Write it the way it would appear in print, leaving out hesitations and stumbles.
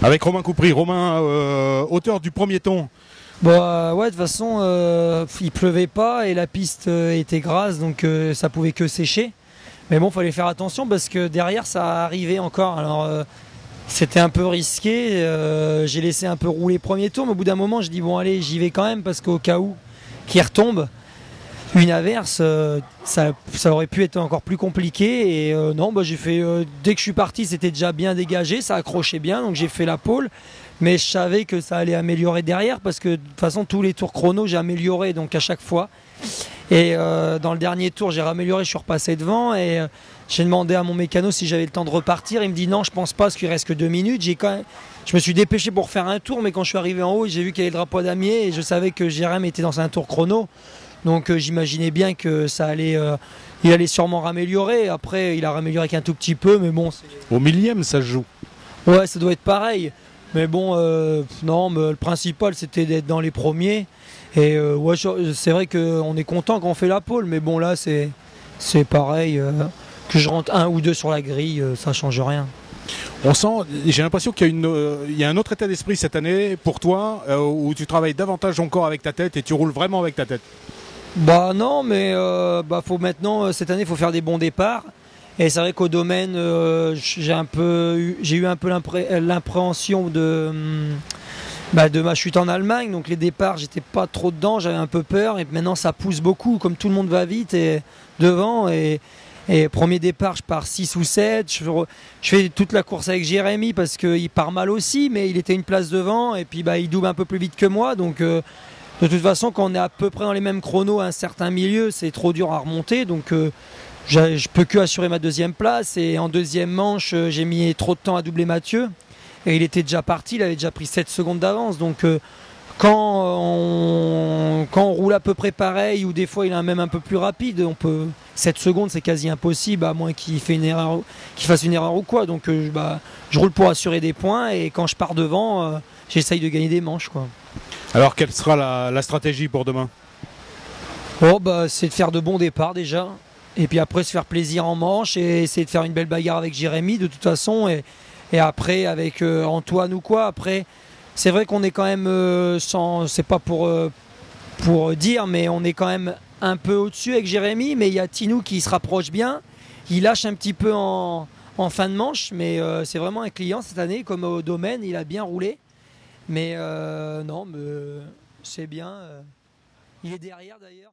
Avec Romain Coupry. Romain, auteur du premier ton. Bah ouais, de toute façon, il pleuvait pas et la piste était grasse, donc ça pouvait que sécher. Mais bon, fallait faire attention parce que derrière ça arrivait encore. Alors c'était un peu risqué. J'ai laissé un peu rouler premier tour, mais au bout d'un moment, je dis bon allez, j'y vais quand même parce qu'au cas où qu'il retombe une averse, ça aurait pu être encore plus compliqué. Et non, bah, j'ai fait dès que je suis parti, c'était déjà bien dégagé, ça accrochait bien, donc j'ai fait la pole. Mais je savais que ça allait améliorer derrière parce que de toute façon tous les tours chrono j'ai amélioré donc à chaque fois. Et dans le dernier tour j'ai ramélioré, je suis repassé devant et j'ai demandé à mon mécano si j'avais le temps de repartir. Il me dit non, je pense pas parce qu'il reste que 2 minutes. Je me suis dépêché pour faire un tour, mais quand je suis arrivé en haut j'ai vu qu'il y avait le drapeau damier et je savais que Jérém était dans un tour chrono. Donc j'imaginais bien que ça allait, il allait sûrement raméliorer. Après il a ramélioré qu'un tout petit peu, mais bon. Au millième ça se joue. Ouais, ça doit être pareil. Mais bon, non, mais le principal c'était d'être dans les premiers. Et ouais, c'est vrai qu'on est content quand on fait la pole, mais bon là c'est pareil. Que je rentre 1 ou 2 sur la grille, ça change rien. On sent, j'ai l'impression qu'il y a un autre état d'esprit cette année pour toi, où tu travailles davantage encore avec ta tête et tu roules vraiment avec ta tête. Bah non, mais faut maintenant cette année il faut faire des bons départs. Et c'est vrai qu'au domaine, j'ai eu un peu l'appréhension de ma chute en Allemagne. Donc les départs, j'étais pas trop dedans, j'avais un peu peur. Et maintenant ça pousse beaucoup, comme tout le monde va vite et devant. Et premier départ, je pars 6 ou 7. Je fais toute la course avec Jérémy parce qu'il part mal aussi, mais il était une place devant. Et puis il double un peu plus vite que moi. Donc de toute façon, quand on est à peu près dans les mêmes chronos à un certain milieu, c'est trop dur à remonter. Donc je peux que assurer ma deuxième place. Et en deuxième manche, j'ai mis trop de temps à doubler Mathieu. Et il était déjà parti, il avait déjà pris 7 secondes d'avance. Donc quand on roule à peu près pareil, ou des fois il est même un peu plus rapide, 7 secondes c'est quasi impossible, à moins qu'il fasse une erreur ou quoi. Donc je roule pour assurer des points. Et quand je pars devant, j'essaye de gagner des manches, quoi. Alors quelle sera la stratégie pour demain? C'est de faire de bons départs déjà. Et puis après se faire plaisir en manche et essayer de faire une belle bagarre avec Jérémy de toute façon. Et après avec Antoine ou quoi. Après, c'est vrai qu'on est quand même, c'est pas pour dire, mais on est quand même un peu au-dessus avec Jérémy. Mais il y a Tinou qui se rapproche bien. Il lâche un petit peu en fin de manche. Mais c'est vraiment un client cette année, comme au domaine. Il a bien roulé. Mais non, mais c'est bien. Il est derrière d'ailleurs.